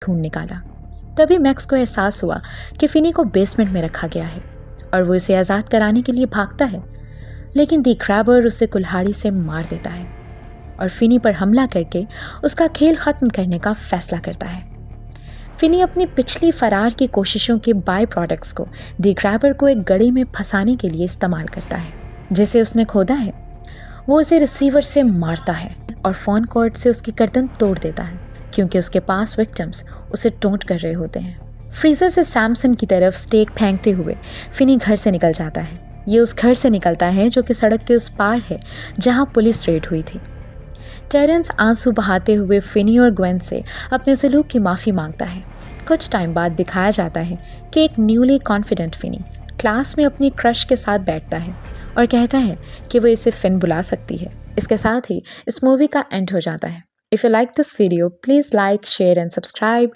ढूंढ निकाला। तभी मैक्स को एहसास हुआ कि फिनी को बेसमेंट में रखा गया है और वो इसे आज़ाद कराने के लिए भागता है, लेकिन दी क्रैबर उसे कुल्हाड़ी से मार देता है और फिनी पर हमला करके उसका खेल ख़त्म करने का फैसला करता है। फिनी अपनी पिछली फरार की कोशिशों के बाय प्रोडक्ट्स को दी क्रैबर को एक गड़ी में फंसाने के लिए इस्तेमाल करता है, जिसे उसने खोदा है। वो उसे रिसीवर से मारता है और फ़ोन कॉर्ड से उसकी गर्दन तोड़ देता है, क्योंकि उसके पास विक्टिम्स उसे टोंट कर रहे होते हैं। फ्रीज़र से सैमसन की तरफ स्टेक फेंकते हुए फिनी घर से निकल जाता है। ये उस घर से निकलता है जो कि सड़क के उस पार है जहाँ पुलिस रेड हुई थी। टेरेंस आंसू बहाते हुए फिनी और ग्वेन से अपने सलूक की माफ़ी मांगता है। कुछ टाइम बाद दिखाया जाता है कि एक न्यूली कॉन्फिडेंट फिनी क्लास में अपनी क्रश के साथ बैठता है और कहता है कि वो इसे फिन बुला सकती है। इसके साथ ही इस मूवी का एंड हो जाता है। If you like this video, please like, share and subscribe.